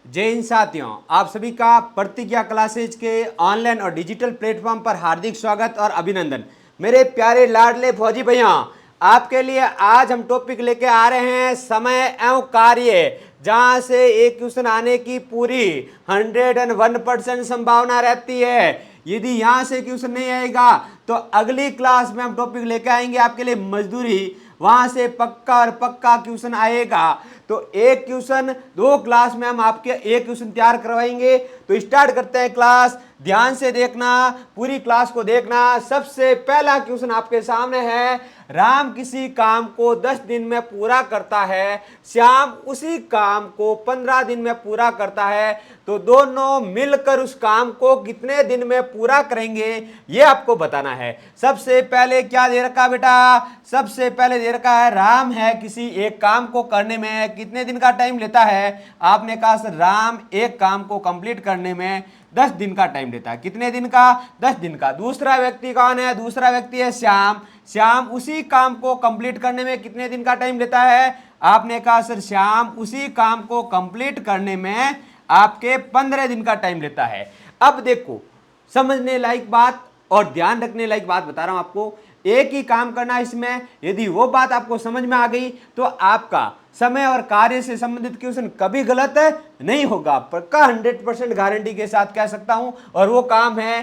जय हिंद साथियों, आप सभी का प्रतिज्ञा क्लासेज के ऑनलाइन और डिजिटल प्लेटफॉर्म पर हार्दिक स्वागत और अभिनंदन। मेरे प्यारे लाडले फौजी भैया, आपके लिए आज हम टॉपिक लेके आ रहे हैं समय एवं कार्य, जहां से एक क्वेश्चन आने की पूरी 101% संभावना रहती है। यदि यहां से क्वेश्चन नहीं आएगा तो अगली क्लास में हम टॉपिक लेके आएंगे आपके लिए मजदूरी, वहां से पक्का और पक्का क्वेश्चन आएगा। तो एक क्वेश्चन 2 क्लास में हम आपके एक क्वेश्चन तैयार करवाएंगे। तो स्टार्ट करते हैं क्लास। ध्यान से देखना, पूरी क्लास को देखना। सबसे पहला क्वेश्चन आपके सामने है, राम किसी काम को 10 दिन में पूरा करता है, श्याम उसी काम को 15 दिन में पूरा करता है, तो दोनों मिलकर उस काम को कितने दिन में पूरा करेंगे, ये आपको बताना है। सबसे पहले क्या दे रखा बेटा? सबसे पहले दे रखा है राम है किसी एक काम को करने में कितने दिन का टाइम लेता है। आपने कहा सर राम एक काम को कंप्लीट करने में 10 दिन का टाइम लेता है। कितने दिन का? 10 दिन का। दूसरा व्यक्ति कौन है? दूसरा व्यक्ति है श्याम। श्याम उसी काम को कंप्लीट करने में कितने दिन का टाइम लेता है? आपने कहा सर श्याम उसी काम को कंप्लीट करने में आपके 15 दिन का टाइम लेता है। अब देखो, समझने लायक बात और ध्यान रखने लायक बात बता रहा हूं आपको। एक ही काम करना है इसमें। यदि वो बात आपको समझ में आ गई तो आपका समय और कार्य से संबंधित क्वेश्चन कभी गलत नहीं होगा, पक्का 100% गारंटी के साथ कह सकता हूं। और वो काम है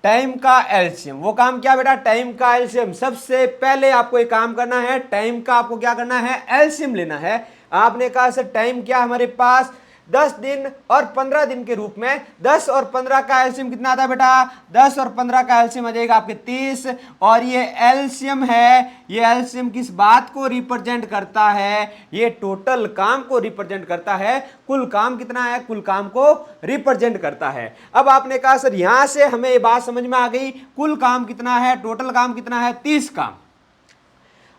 टाइम का एलसीएम। वो काम क्या बेटा? टाइम का एलसीएम। सबसे पहले आपको एक काम करना है, टाइम का आपको क्या करना है? एलसीएम लेना है। आपने कहा सर टाइम क्या हमारे पास 10 दिन और 15 दिन के रूप में। 10 और 15 का एलसीएम कितना आता है बेटा? 10 और 15 का एलसीएम आ जाएगा आपके 30। और ये एलसीएम है, ये एलसीएम किस बात को रिप्रेजेंट करता है? ये टोटल काम को रिप्रेजेंट करता है। कुल काम कितना है? कुल काम को रिप्रेजेंट करता है। अब आपने कहा सर यहां से हमें ये बात समझ में आ गई, कुल काम कितना है, टोटल काम कितना है? 30 काम।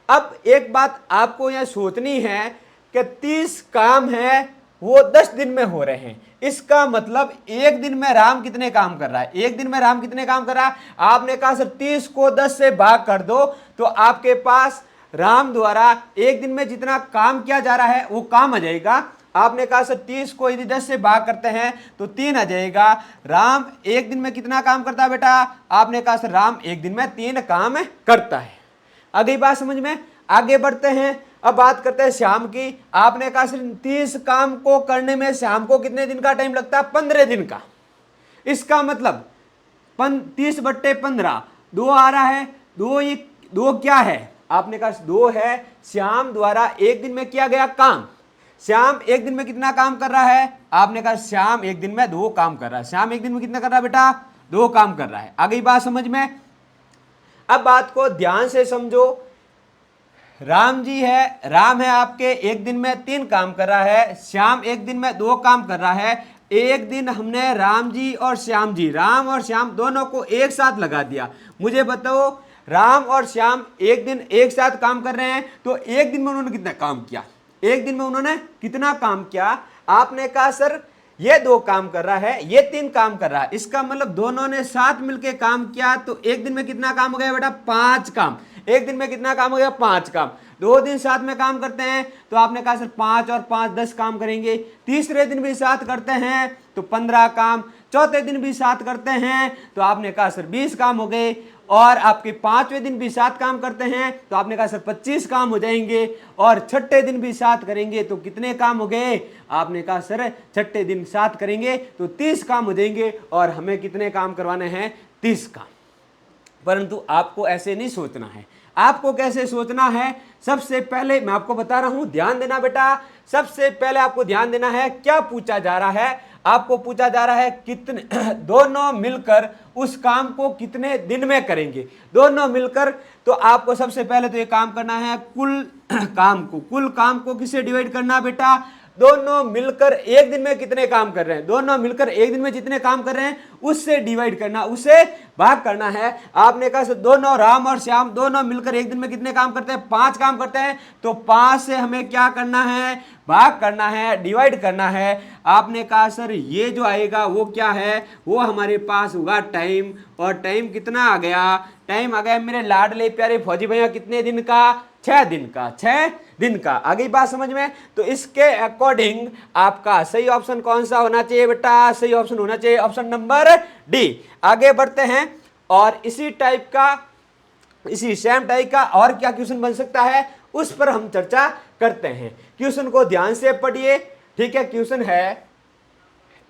अब एक बात आपको यह सोचनी है कि 30 काम है वो 10 दिन में हो रहे हैं। इसका मतलब एक दिन में राम कितने काम कर रहा है? एक दिन में राम कितने काम कर रहा है? आपने कहा सर 30 को 10 से भाग कर दो तो आपके पास राम द्वारा एक दिन में जितना काम किया जा रहा है वो काम आ जाएगा। आपने कहा सर 30 को यदि 10 से भाग करते हैं तो 3 आ जाएगा। राम एक दिन में कितना काम करता है बेटा? आपने कहा सर राम एक दिन में 3 काम करता है। अगली बात समझ में? आगे बढ़ते हैं। अब बात करते हैं श्याम की। आपने कहा सिर्फ 30 काम को करने में श्याम को कितने दिन का टाइम लगता है? 15 दिन का। इसका मतलब 30/15 2 आ रहा है। 2 क्या है? आपने कहा 2 है श्याम द्वारा एक दिन में किया गया काम। श्याम एक दिन में कितना काम कर रहा है? आपने कहा श्याम एक दिन में 2 काम कर रहा है। श्याम एक दिन में कितना कर रहा है बेटा? 2 काम कर रहा है। आगे बात समझ में? अब बात को ध्यान से समझो। राम जी है, राम है आपके एक दिन में 3 काम कर रहा है, श्याम एक दिन में 2 काम कर रहा है। एक दिन हमने राम जी और श्याम जी, राम और श्याम दोनों को एक साथ लगा दिया। मुझे बताओ, राम और श्याम एक दिन एक साथ काम कर रहे हैं तो एक दिन में उन्होंने कितना काम किया? एक दिन में उन्होंने कितना काम किया? आपने कहा सर ये 2 काम कर रहा है, ये 3 काम कर रहा है। इसका मतलब दोनों ने साथ मिलकर काम किया तो एक दिन में कितना काम हो गया बेटा? 5 काम। एक दिन में कितना काम हो गया? 5 काम। 2 दिन साथ में काम करते हैं तो आपने कहा सर 5 और 5 10 काम करेंगे। तीसरे दिन भी साथ करते हैं तो 15 काम। चौथे दिन भी साथ करते हैं तो आपने कहा सर 20 काम हो गए। और आपके 5वें दिन भी साथ काम करते हैं तो आपने कहा सर 25 काम हो जाएंगे। और छठे दिन भी साथ करेंगे तो कितने काम हो गए? आपने कहा सर छठे दिन साथ करेंगे तो 30 काम हो जाएंगे। और हमें कितने काम करवाने हैं? 30 काम। परंतु आपको ऐसे नहीं सोचना है। आपको कैसे सोचना है? सबसे पहले मैं आपको बता रहा हूं, ध्यान देना बेटा। सबसे पहले आपको ध्यान देना है क्या पूछा जा रहा है। आपको पूछा जा रहा है कितने दोनों मिलकर उस काम को कितने दिन में करेंगे। दोनों मिलकर, तो आपको सबसे पहले तो ये काम करना है कुल काम को किससे डिवाइड करना बेटा? दोनों मिलकर एक दिन में कितने काम कर रहे हैं, दोनों मिलकर एक दिन में जितने काम कर रहे हैं उससे डिवाइड करना, उससे भाग करना है। आपने कहा दोनों राम और श्याम दोनों मिलकर एक दिन में कितने काम करते हैं? 5 काम करते हैं। तो 5 से हमें क्या करना है? भाग करना है, डिवाइड करना है। आपने कहा सर ये जो आएगा वो क्या है? वो हमारे पास होगा टाइम। और टाइम कितना आ गया? टाइम आ गया मेरे लाडले प्यारे फौजी भैया कितने दिन का? 6 दिन का। 6 दिन का। आ गई बात समझ में? तो इसके अकॉर्डिंग आपका सही ऑप्शन कौन सा होना चाहिए बेटा? सही ऑप्शन होना चाहिए ऑप्शन नंबर डी। आगे बढ़ते हैं और इसी सेम टाइप का और क्या क्वेश्चन बन सकता है उस पर हम चर्चा करते हैं। क्वेश्चन को ध्यान से पढ़िए, ठीक है। क्वेश्चन है,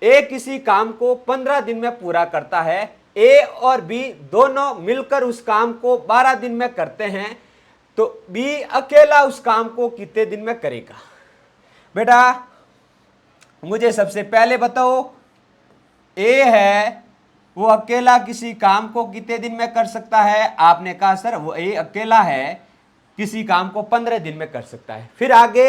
ए किसी काम को 15 दिन में पूरा करता है, ए और बी दोनों मिलकर उस काम को 12 दिन में करते हैं, तो बी अकेला उस काम को कितने दिन में करेगा? बेटा मुझे सबसे पहले बताओ, ए है वो अकेला किसी काम को कितने दिन में कर सकता है? आपने कहा सर वो ए अकेला है किसी काम को 15 दिन में कर सकता है। फिर आगे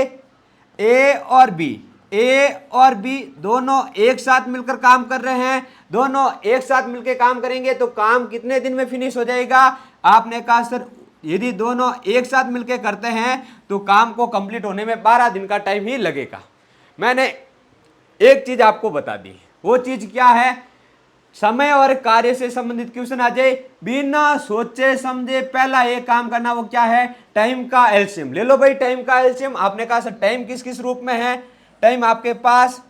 ए और बी दोनों एक साथ मिलकर काम कर रहे हैं, दोनों एक साथ मिलकर काम करेंगे तो काम कितने दिन में फिनिश हो जाएगा? आपने कहा सर यदि दोनों एक साथ मिलकर करते हैं तो काम को कंप्लीट होने में 12 दिन का टाइम ही लगेगा। मैंने एक चीज आपको बता दी, वो चीज क्या है? समय और कार्य से संबंधित क्वेश्चन आ जाए, बिना सोचे समझे पहला एक काम करना, वो क्या है? टाइम का एलसीएम ले लो भाई। टाइम का एलसीएम आपने कहा सर टाइम किस किस रूप में है? टाइम आपके पास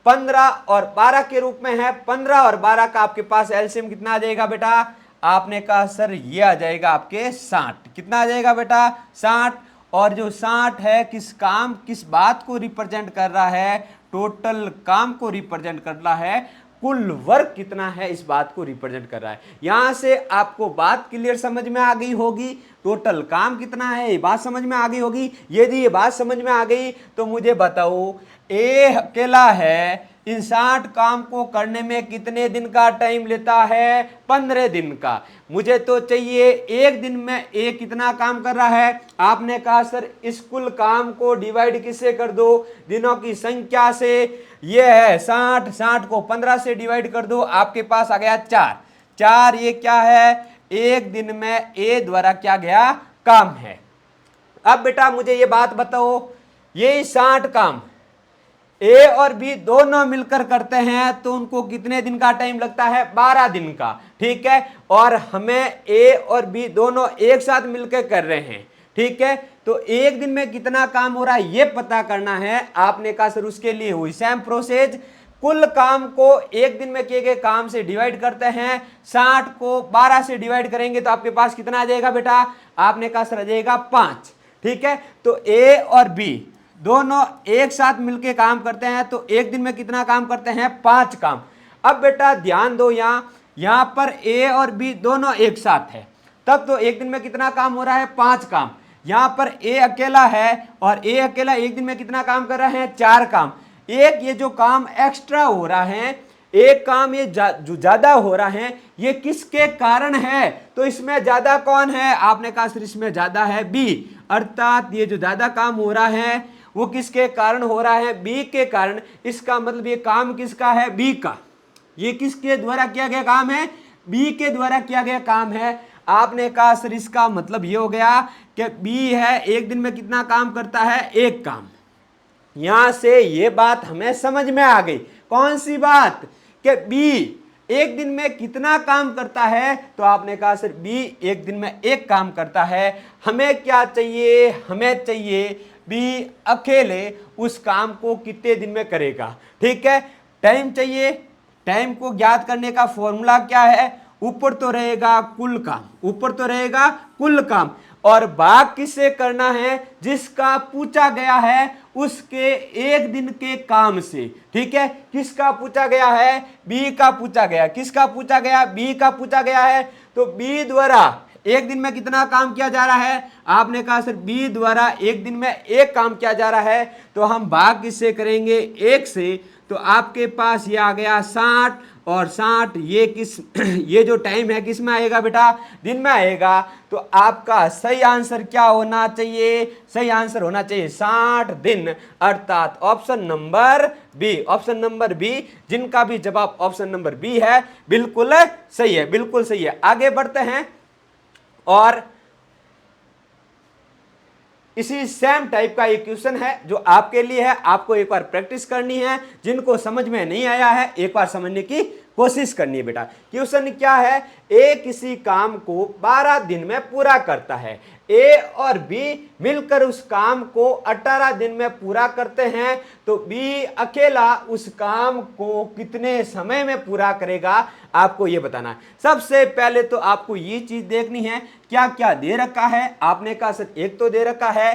15 और 12 के रूप में है। 15 और 12 का आपके पास एलसीएम कितना आ जाएगा बेटा? आपने कहा सर ये आ जाएगा आपके 60। कितना आ जाएगा बेटा? 60। और जो 60 है किस काम किस बात को रिप्रेजेंट कर रहा है? टोटल काम को रिप्रेजेंट कर रहा है। कुल वर्क कितना है इस बात को रिप्रेजेंट कर रहा है। यहां से आपको बात क्लियर समझ में आ गई होगी, टोटल काम कितना है ये बात समझ में आ गई होगी। यदि ये बात समझ में आ गई तो मुझे बताओ, ए अकेला है इन 60 काम को करने में कितने दिन का टाइम लेता है? 15 दिन का। मुझे तो चाहिए एक दिन में ए कितना काम कर रहा है? आपने कहा सर इस कुल काम को डिवाइड किससे कर दो? दिनों की संख्या से। ये है 60 को 15 से डिवाइड कर दो, आपके पास आ गया 4। ये क्या है? एक दिन में ए द्वारा क्या गया काम है। अब बेटा मुझे ये बात बताओ, ये 60 काम ए और बी दोनों मिलकर करते हैं तो उनको कितने दिन का टाइम लगता है? 12 दिन का, ठीक है। और हमें ए और बी दोनों एक साथ मिलकर कर रहे हैं, ठीक है। तो एक दिन में कितना काम हो रहा है ये पता करना है। आपने कहा सर उसके लिए हुई सेम प्रोसेस, कुल काम को एक दिन में किए गए काम से डिवाइड करते हैं। 60 को 12 से डिवाइड करेंगे तो आपके पास कितना आ जाएगा बेटा? आपने कहा सर आ जाएगा 5, ठीक है। तो ए और बी दोनों एक साथ मिलके काम करते हैं तो एक दिन में कितना काम करते हैं? 5 काम। अब बेटा ध्यान दो, यहां पर ए और बी दोनों एक साथ है, तब तो एक दिन में कितना काम हो रहा है? 5 काम। यहां पर ए अकेला है और ए अकेला एक दिन में कितना काम कर रहा है? 4 काम। एक ये जो काम एक्स्ट्रा हो रहा है, एक काम ये जो ज्यादा हो रहा है, ये किसके कारण है? तो इसमें ज्यादा कौन है? आपने कहा सर इसमें ज्यादा है बी, अर्थात ये जो ज्यादा काम हो रहा है वो किसके कारण हो रहा है? बी के कारण। इसका मतलब ये काम किसका है? बी का। ये किसके द्वारा किया गया काम है? बी के द्वारा किया गया काम है। आपने कहा सर इसका मतलब ये हो गया कि बी है एक दिन में कितना काम करता है? 1 काम। यहां से ये बात हमें समझ में आ गई। कौन सी बात? कि बी एक दिन में कितना काम करता है? तो आपने कहा सर बी एक दिन में 1 काम करता है। हमें क्या चाहिए? हमें चाहिए बी अकेले उस काम को कितने दिन में करेगा, ठीक है। टाइम चाहिए। टाइम को ज्ञात करने का फॉर्मूला क्या है? ऊपर तो रहेगा कुल काम, ऊपर तो रहेगा कुल काम, और भाग किससे करना है? जिसका पूछा गया है उसके एक दिन के काम से, ठीक है। किसका पूछा गया है? बी का पूछा गया। किसका पूछा गया? बी का पूछा गया है। तो बी द्वारा एक दिन में कितना काम किया जा रहा है? आपने कहा सर बी द्वारा एक दिन में 1 काम किया जा रहा है, तो हम भाग किससे करेंगे? 1 से। तो आपके पास ये आ गया 60 और 60 ये जो टाइम है किस में आएगा बेटा? दिन में आएगा। तो आपका सही आंसर क्या होना चाहिए? सही आंसर होना चाहिए 60 दिन, अर्थात option number B. Option number B, जिनका भी जवाब ऑप्शन नंबर बी है बिल्कुल सही है, बिल्कुल सही है। आगे बढ़ते हैं और इसी सेम टाइप का एक क्वेश्चन है जो आपके लिए है। आपको एक बार प्रैक्टिस करनी है। जिनको समझ में नहीं आया है एक बार समझने की कोशिश करनी है बेटा। क्वेश्चन क्या है, ए किसी काम को 12 दिन में पूरा करता है, ए और बी मिलकर उस काम को 18 दिन में पूरा करते हैं, तो बी अकेला उस काम को कितने समय में पूरा करेगा, आपको ये बताना है। सबसे पहले तो आपको ये चीज देखनी है क्या क्या दे रखा है। आपने कहा सर एक तो दे रखा है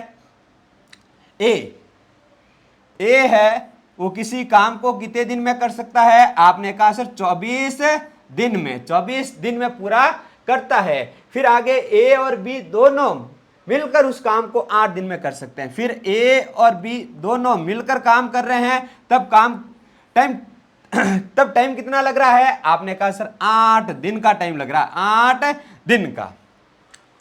ए है वो किसी काम को कितने दिन में कर सकता है, आपने कहा सर 24 दिन में, 24 दिन में पूरा करता है। फिर आगे ए और बी दोनों मिलकर उस काम को 8 दिन में कर सकते हैं। फिर ए और बी दोनों मिलकर काम कर रहे हैं, तब टाइम कितना लग रहा है, आपने कहा सर 8 दिन का टाइम लग रहा है, 8 दिन का।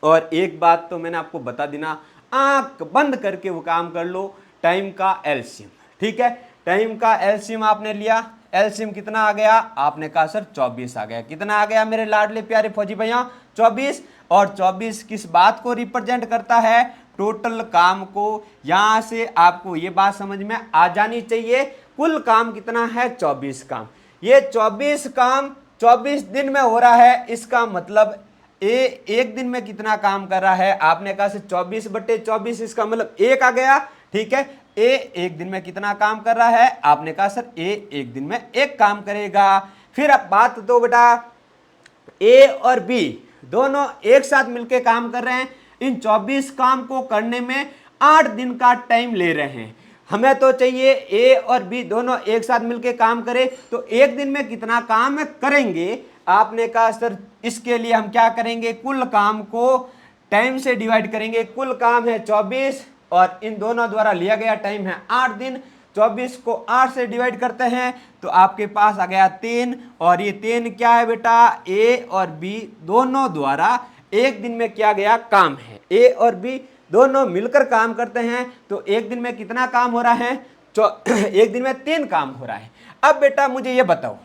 और एक बात तो मैंने आपको बता देना, आंख बंद करके वो काम कर लो, टाइम का एलसीएम, ठीक है। टाइम का एलसीएम आपने लिया, एलसीएम कितना आ गया, आपने कहा सर 24 आ गया। कितना आ गया मेरे लाडले प्यारे फौजी भैया, 24। और 24 किस बात को रिप्रेजेंट करता है, टोटल काम को। यहां से आपको ये बात समझ में आ जानी चाहिए, कुल काम कितना है, 24 काम। ये 24 काम 24 दिन में हो रहा है, इसका मतलब ए एक दिन में कितना काम कर रहा है, आपने कहा 24/24, इसका मतलब 1 आ गया, ठीक है। ए एक दिन में कितना काम कर रहा है, आपने कहा सर ए एक दिन में 1 काम करेगा। फिर अब बात तो बेटा ए और बी दोनों एक साथ मिलकर काम कर रहे हैं, इन 24 काम को करने में 8 दिन का टाइम ले रहे हैं। हमें तो चाहिए ए और बी दोनों एक साथ मिलकर काम करें, तो एक दिन में कितना काम करेंगे, आपने कहा सर इसके लिए हम क्या करेंगे, कुल काम को टाइम से डिवाइड करेंगे। कुल काम है 24 और इन दोनों द्वारा लिया गया टाइम है 8 दिन। 24 को 8 से डिवाइड करते हैं तो आपके पास आ गया 3, और ये 3 क्या है बेटा, ए और बी दोनों द्वारा एक दिन में किया गया काम है। ए और बी दोनों मिलकर काम करते हैं, तो एक दिन में कितना काम हो रहा है, एक दिन में 3 काम हो रहा है। अब बेटा मुझे ये बताओ,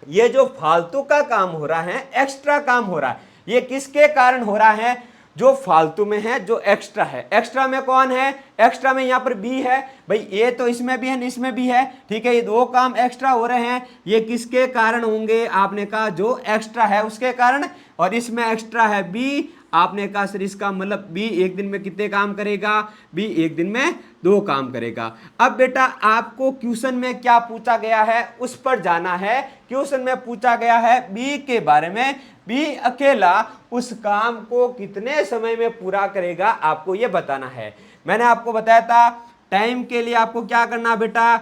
ये जो फालतू का काम हो रहा है, एक्स्ट्रा काम हो रहा है, ये किसके कारण हो रहा है, जो फालतू में है, जो एक्स्ट्रा है। एक्स्ट्रा में कौन है, एक्स्ट्रा में यहाँ पर बी है भाई, ये तो इसमें भी है इसमें भी है, ठीक है। ये 2 काम एक्स्ट्रा हो रहे हैं, ये किसके कारण होंगे, आपने कहा जो एक्स्ट्रा है उसके कारण, और इसमें एक्स्ट्रा है बी, आपने कहा सर इसका मतलब बी एक दिन में कितने काम करेगा, बी एक दिन में 2 काम करेगा। अब बेटा आपको क्वेश्चन में क्या पूछा गया है उस पर जाना है। क्वेश्चन में पूछा गया है बी के बारे में, बी अकेला उस काम को कितने समय में पूरा करेगा, आपको यह बताना है। मैंने आपको बताया था टाइम के लिए आपको क्या करना बेटा,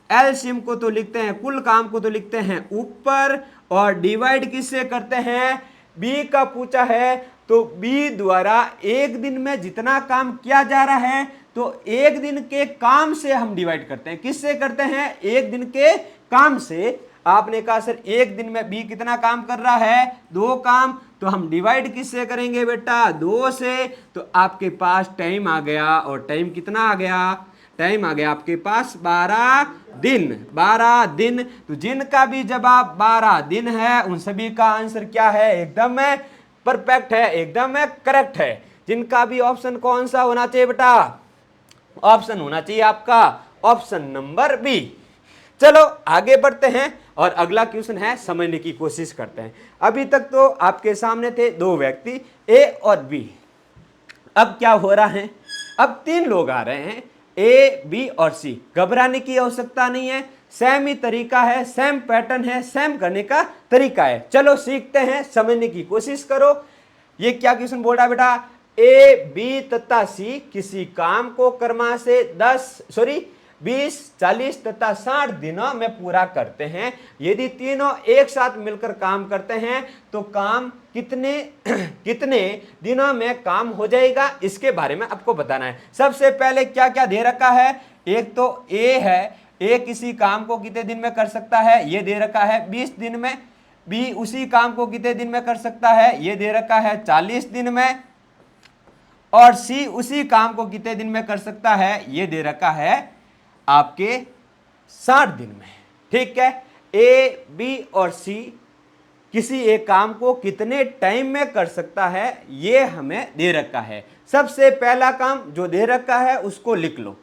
एलसीएम को तो लिखते हैं, कुल काम को तो लिखते हैं ऊपर, और डिवाइड किससे करते हैं, बी का पूछा है तो बी द्वारा एक दिन में जितना काम किया जा रहा है, तो एक दिन के काम से हम डिवाइड करते हैं। किससे करते हैं, एक दिन के काम से। आपने कहा सर एक दिन में बी कितना काम कर रहा है, 2 काम, तो हम डिवाइड किससे करेंगे बेटा, 2 से, तो आपके पास टाइम आ गया, और टाइम कितना आ गया, टाइम आ गया आपके पास 12 दिन। 12 दिन, तो जिनका भी जवाब 12 दिन है उन सभी का आंसर क्या है, एकदम परफेक्ट है, एकदम करेक्ट है। जिनका भी ऑप्शन कौन सा होना चाहिए बेटा, ऑप्शन होना चाहिए आपका ऑप्शन नंबर बी। चलो आगे बढ़ते हैं और अगला क्वेश्चन है, समझने की कोशिश करते हैं। अभी तक तो आपके सामने थे 2 व्यक्ति ए और बी, अब क्या हो रहा है, अब 3 लोग आ रहे हैं, ए बी और सी। घबराने की आवश्यकता नहीं है, सेम ही तरीका है, सेम पैटर्न है, सेम करने का तरीका है। चलो सीखते हैं, समझने की कोशिश करो। ये क्या क्वेश्चन बोल रहा है बेटा, ए बी तथा सी किसी काम को क्रम से 20, 40 तथा 60 दिनों में पूरा करते हैं। यदि तीनों एक साथ मिलकर काम करते हैं तो काम कितने दिनों में काम हो जाएगा, इसके बारे में आपको बताना है। सबसे पहले क्या क्या दे रखा है, एक तो ए है, ए किसी काम को कितने दिन में कर सकता है, ये दे रखा है 20 दिन में। बी उसी काम को कितने दिन में कर सकता है, ये दे रखा है 40 दिन में। और सी उसी काम को कितने दिन में कर सकता है, ये दे रखा है आपके 60 दिन में। ठीक है, ए बी और सी किसी एक काम को कितने टाइम में कर सकता है, ये हमें दे रखा है। सबसे पहला काम जो दे रखा है उसको लिख लो।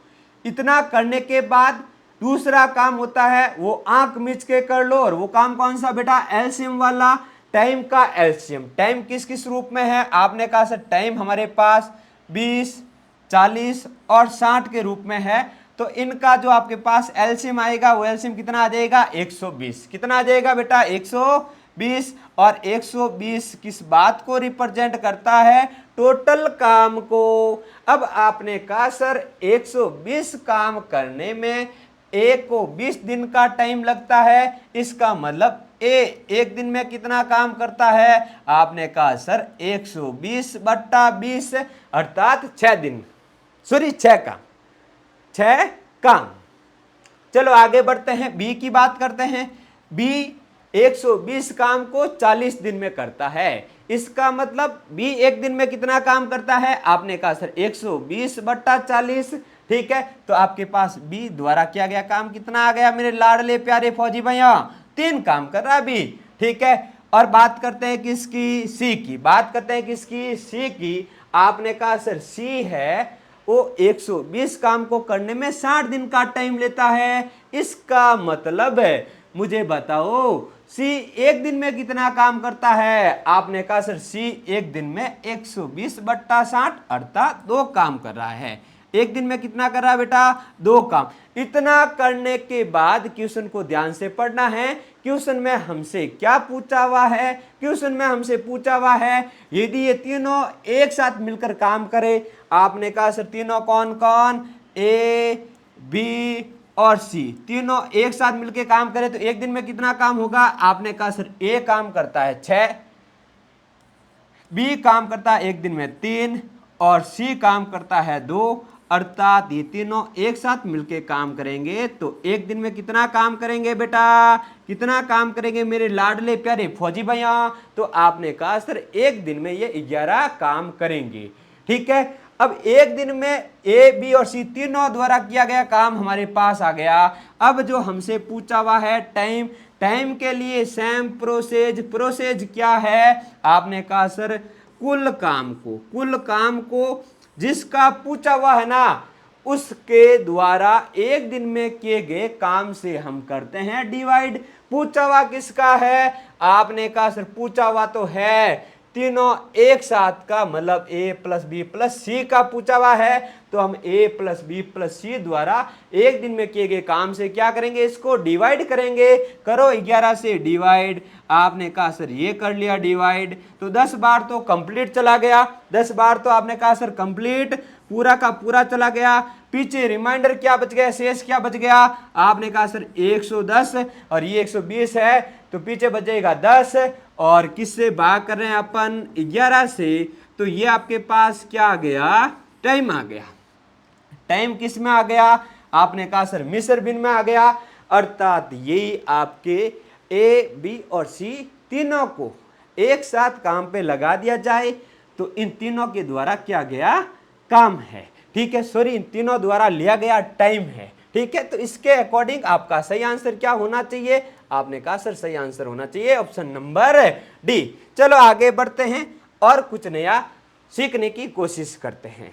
इतना करने के बाद दूसरा काम होता है वो आंख मिच के कर लो, और वो काम कौन सा बेटा, एलसीएम वाला, टाइम का एलसीएम। टाइम किस किस रूप में है, आपने कहा सर टाइम हमारे पास 20, 40 और 60 के रूप में है। तो इनका जो आपके पास एलसीएम आएगा वो एलसीएम कितना आ जाएगा, 120। कितना आ जाएगा बेटा, 120। और 120 किस बात को रिप्रेजेंट करता है, टोटल काम को। अब आपने कहा सर 120 काम करने में ए को 20 दिन का टाइम लगता है, इसका मतलब ए एक दिन में कितना काम करता है, आपने कहा सर 120/20 अर्थात 6 दिन, सॉरी 6 काम, 6 काम। चलो आगे बढ़ते हैं, बी की बात करते हैं। बी 120 काम को 40 दिन में करता है, इसका मतलब बी एक दिन में कितना काम करता है, आपने कहा सर 120/40। ठीक है, तो आपके पास बी द्वारा किया गया काम कितना आ गया मेरे लाडले प्यारे फौजी भैया, 3 काम कर रहा है बी। ठीक है, और बात करते हैं किसकी, सी की। बात करते हैं किसकी, सी की। आपने कहा सर सी है वो 120 काम को करने में 60 दिन का टाइम लेता है, इसका मतलब है मुझे बताओ सी एक दिन में कितना काम करता है, आपने कहा सर सी एक दिन में 120/60 अर्थात 2 काम कर रहा है। एक दिन में कितना कर रहा है बेटा, 2 काम। इतना करने के बाद क्वेश्चन को ध्यान से पढ़ना है। क्वेश्चन में हमसे क्या पूछा हुआ है, क्वेश्चन में हमसे पूछा हुआ है यदि ये तीनों एक साथ मिलकर काम करे, आपने कहा सर तीनों कौन कौन, ए बी और सी, तीनों एक साथ मिलकर काम करे तो एक दिन में कितना काम होगा, आपने कहा सर ए काम करता है 6, बी काम करता है एक दिन में 3 और सी काम करता है 2, अर्थात ये तीनों एक साथ मिलके काम करेंगे तो एक दिन में कितना काम करेंगे बेटा, कितना काम करेंगे मेरे लाडले प्यारे फौजी भैया, तो आपने कहा सर एक दिन में ये 11 काम करेंगे। ठीक है, अब एक दिन में ए बी और सी तीनों द्वारा किया गया काम हमारे पास आ गया। अब जो हमसे पूछा हुआ है टाइम, टाइम के लिए सेम प्रोसेज, प्रोसेज क्या है, आपने कहा सर कुल काम को, कुल काम को जिसका पूछा हुआ है ना उसके द्वारा एक दिन में किए गए काम से हम करते हैं डिवाइड। पूछा हुआ किसका है, आपने कहा सर पूछा हुआ तो है तीनों एक साथ का, मतलब ए प्लस बी प्लस सी का पूछा हुआ है, तो हम ए प्लस बी प्लस सी द्वारा एक दिन में किए गए काम से क्या करेंगे, इसको डिवाइड करेंगे। करो 11 से डिवाइड, आपने कहा सर ये कर लिया डिवाइड, तो 10 बार तो कंप्लीट चला गया, 10 बार तो आपने कहा सर कंप्लीट पूरा का पूरा चला गया। पीछे रिमाइंडर क्या बच गया, शेष क्या बच गया, आपने कहा सर 110 और ये 120 है तो पीछे बच जाएगा 10 और किससे भाग कर रहे हैं अपन 11 से, तो ये आपके पास क्या आ गया, टाइम आ गया। टाइम किस में आ गया, आपने कहा सर मिस्र बिन में आ गया, अर्थात यही आपके ए बी और सी तीनों को एक साथ काम पे लगा दिया जाए तो इन तीनों के द्वारा क्या गया काम है। ठीक है, सॉरी इन तीनों द्वारा लिया गया टाइम है। ठीक है, तो इसके अकॉर्डिंग आपका सही आंसर क्या होना चाहिए, आपने कहा सर सही आंसर होना चाहिए ऑप्शन नंबर डी। चलो आगे बढ़ते हैं और कुछ नया सीखने की कोशिश करते हैं।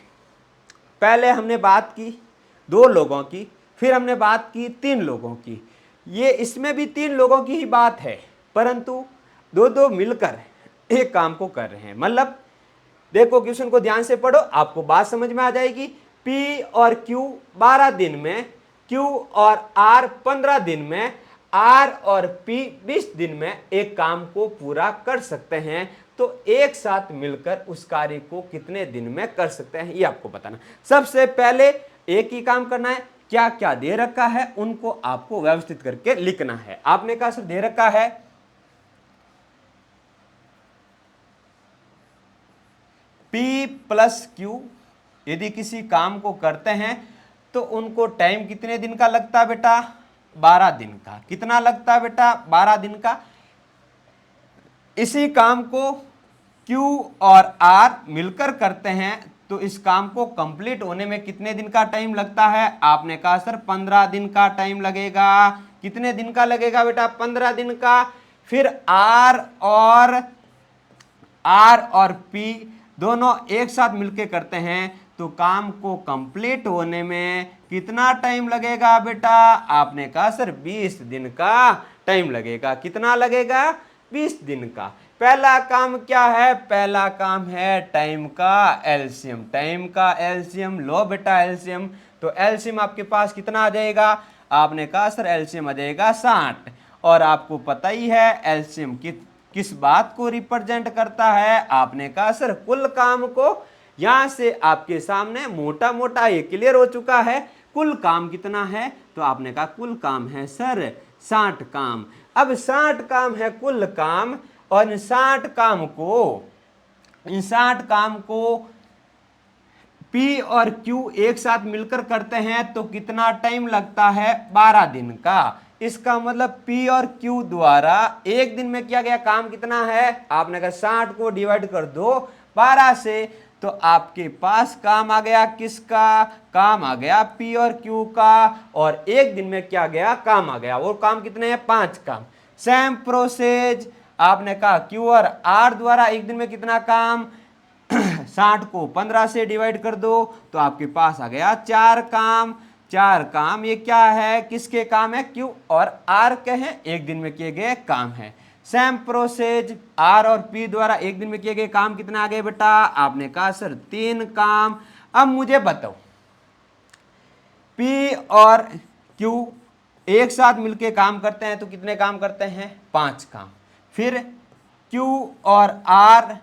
पहले हमने बात की 2 लोगों की, फिर हमने बात की 3 लोगों की, ये इसमें भी 3 लोगों की ही बात है परंतु 2-2 मिलकर एक काम को कर रहे हैं। मतलब देखो क्वेश्चन को ध्यान से पढ़ो, आपको बात समझ में आ जाएगी। P और Q 12 दिन में, Q और R 15 दिन में, R और P 20 दिन में एक काम को पूरा कर सकते हैं, तो एक साथ मिलकर उस कार्य को कितने दिन में कर सकते हैं ये आपको बताना। सबसे पहले एक ही काम करना है, क्या क्या दे रखा है उनको आपको व्यवस्थित करके लिखना है। आपने कहा सर दे रखा है P प्लस Q, यदि किसी काम को करते हैं तो उनको टाइम कितने दिन का लगता है बेटा, 12 दिन का। कितना लगता है बेटा, 12 दिन का। इसी काम को Q और R मिलकर करते हैं तो इस काम को कंप्लीट होने में कितने दिन का टाइम लगता है, आपने कहा सर 15 दिन का टाइम लगेगा। कितने दिन का लगेगा बेटा, 15 दिन का। फिर R और P दोनों एक साथ मिलकर करते हैं तो काम को कंप्लीट होने में कितना टाइम लगेगा बेटा? आपने कहा सर 20 दिन का टाइम लगेगा। कितना लगेगा? 20 दिन का। पहला काम क्या है? पहला काम है टाइम का एलसीएम। टाइम का एलसीएम लो बेटा एलसीएम। तो एलसीएम आपके पास कितना आ जाएगा? आपने कहा सर एलसीएम आ जाएगा 60। और आपको पता ही है एलसीएम किस बात को रिप्रेजेंट करता है? आपने कहा सर कुल काम को। यहां से आपके सामने मोटा मोटा ये क्लियर हो चुका है। कुल काम कितना है? तो आपने कहा कुल काम है सर 60 काम। अब 60 काम है कुल काम, और इन 60 काम को P और Q एक साथ मिलकर करते हैं तो कितना टाइम लगता है? 12 दिन का। इसका मतलब P और Q द्वारा एक दिन में किया गया काम कितना है? आपने कहा 60 को डिवाइड कर दो 12 से, तो आपके पास काम आ गया किसका? काम आ गया P और Q का। और एक दिन में क्या गया? काम आ गया। वो काम कितने हैं? 5 काम। सेम प्रोसेस आपने कहा Q और R द्वारा एक दिन में कितना काम? 60 को 15 से डिवाइड कर दो तो आपके पास आ गया 4 काम। 4 काम ये क्या है? किसके काम है? Q और R के हैं, एक दिन में किए गए काम है। सेम प्रोसेस R और P द्वारा एक दिन में किए गए काम कितना आ गए बेटा? आपने कहा सर 3 काम। अब मुझे बताओ P और Q एक साथ मिलके काम करते हैं तो कितने काम करते हैं? 5 काम। फिर Q और R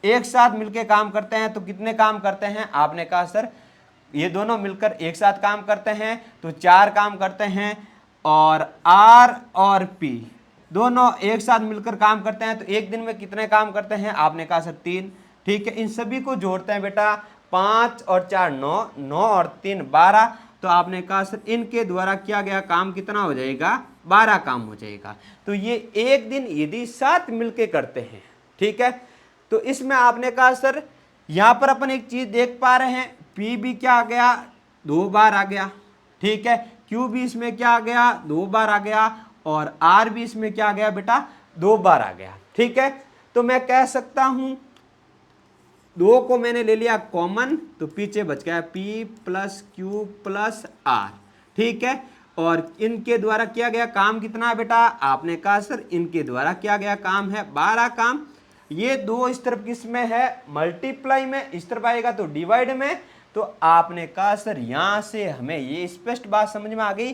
एक साथ मिलके काम करते हैं तो कितने काम करते हैं? आपने कहा सर ये दोनों मिलकर एक साथ काम करते हैं तो 4 काम करते हैं। और R और P दोनों एक साथ मिलकर काम करते हैं तो एक दिन में कितने काम करते हैं? आपने कहा सर 3। ठीक है, इन सभी को जोड़ते हैं बेटा। 5 और 4 9, 9 और 3 12। तो आपने कहा सर इनके द्वारा किया गया काम कितना हो जाएगा? 12 काम हो जाएगा। तो ये एक दिन यदि साथ मिलके करते हैं, ठीक है, तो इसमें आपने कहा सर यहां पर अपन एक चीज देख पा रहे हैं, P भी क्या आ गया? 2 बार आ गया। ठीक है, Q भी इसमें क्या आ गया? 2 बार आ गया। और R भी इसमें क्या आ गया बेटा? 2 बार आ गया। ठीक है, तो मैं कह सकता हूं 2 को मैंने ले लिया कॉमन तो पीछे बच गया P plus Q plus R। ठीक है, और इनके द्वारा किया गया काम कितना बेटा? आपने कहा सर इनके द्वारा किया गया काम है 12 काम। ये 2 इस तरफ किस में है? मल्टीप्लाई में। इस तरफ आएगा तो डिवाइड में। तो आपने कहा सर यहां से हमें ये स्पष्ट बात समझ में आ गई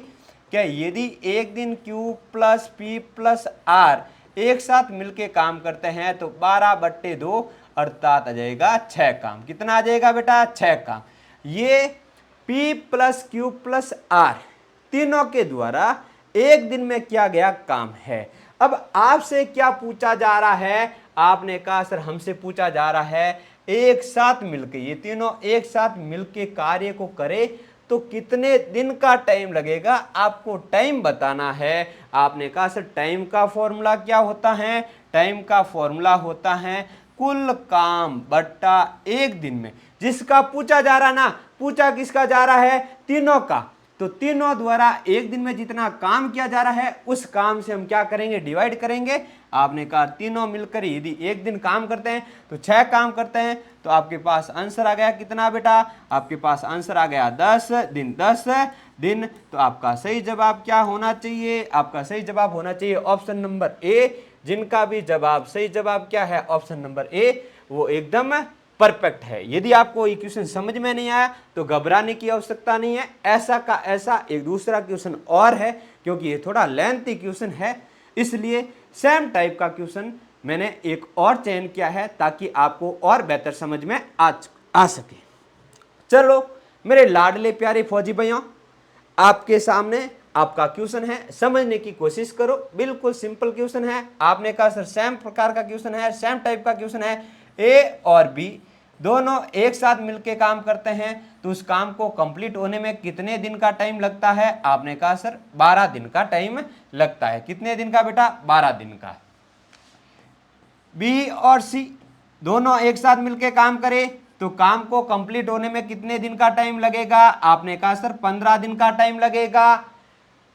कि यदि एक दिन Q plus P plus R एक साथ मिलके काम करते हैं तो 12/2 अर्थात आ जाएगा 6 काम। कितना आ जाएगा बेटा? 6 काम। ये P plus Q plus R तीनों के द्वारा एक दिन में किया गया काम है। अब आपसे क्या पूछा जा रहा है? आपने कहा सर हमसे पूछा जा रहा है एक साथ मिलके, ये तीनों एक साथ मिलके कार्य को करे तो कितने दिन का टाइम लगेगा? आपको टाइम बताना है। आपने कहा सर टाइम का फॉर्मूला क्या होता है? टाइम का फॉर्मूला होता है कुल काम बट्टा एक दिन में। जिसका पूछा जा रहा ना, पूछा किसका जा रहा है? तीनों का। तो तीनों द्वारा एक दिन में जितना काम किया जा रहा है उस काम से हम क्या करेंगे? डिवाइड करेंगे। आपने कहा तीनों मिलकर यदि एक दिन काम करते हैं तो 6 काम करते हैं। तो आपके पास आंसर आ गया कितना बेटा? आपके पास आंसर आ गया 10 दिन। 10 दिन। तो आपका सही जवाब क्या होना चाहिए? आपका सही जवाब होना चाहिए ऑप्शन नंबर ए। जिनका भी जवाब सही जवाब क्या है? ऑप्शन नंबर ए, वो एकदम परफेक्ट है। यदि आपको ये क्वेश्चन समझ में नहीं आया तो घबराने की आवश्यकता नहीं है। ऐसा का ऐसा एक दूसरा क्वेश्चन और है, क्योंकि ये थोड़ा लेंथी क्वेश्चन है, इसलिए सेम टाइप का क्वेश्चन मैंने एक और चयन किया है ताकि आपको और बेहतर समझ में आ सके। चलो मेरे लाडले प्यारे फौजी भाइयों, आपके सामने आपका क्वेश्चन है, समझने की कोशिश करो। बिल्कुल सिंपल क्वेश्चन है। आपने कहा सर सेम प्रकार का क्वेश्चन है, सेम टाइप का क्वेश्चन है। ए और बी दोनों एक साथ मिलके काम करते हैं तो उस काम को कंप्लीट होने में कितने दिन का टाइम लगता है? आपने कहा सर 12 दिन का टाइम लगता है। कितने दिन का बेटा? 12 दिन का। बी और सी दोनों एक साथ मिलके काम करे तो काम को कंप्लीट होने में कितने दिन का टाइम लगेगा? आपने कहा सर 15 दिन का टाइम लगेगा।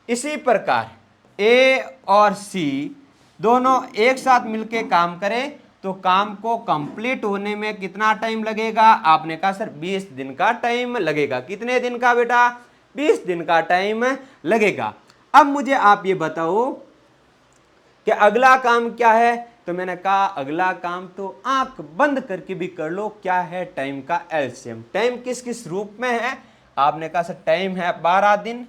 इसी प्रकार ए और सी दोनों एक साथ मिलके काम करें तो काम को कंप्लीट होने में कितना टाइम लगेगा? आपने कहा सर 20 दिन का टाइम लगेगा। कितने दिन का बेटा? 20 दिन का टाइम लगेगा। अब मुझे आप ये बताओ कि अगला काम क्या है, तो मैंने कहा अगला काम तो आंख बंद करके भी कर लो, क्या है, टाइम का एलसीएम। टाइम किस किस रूप में है, आपने कहा सर टाइम है 12 दिन,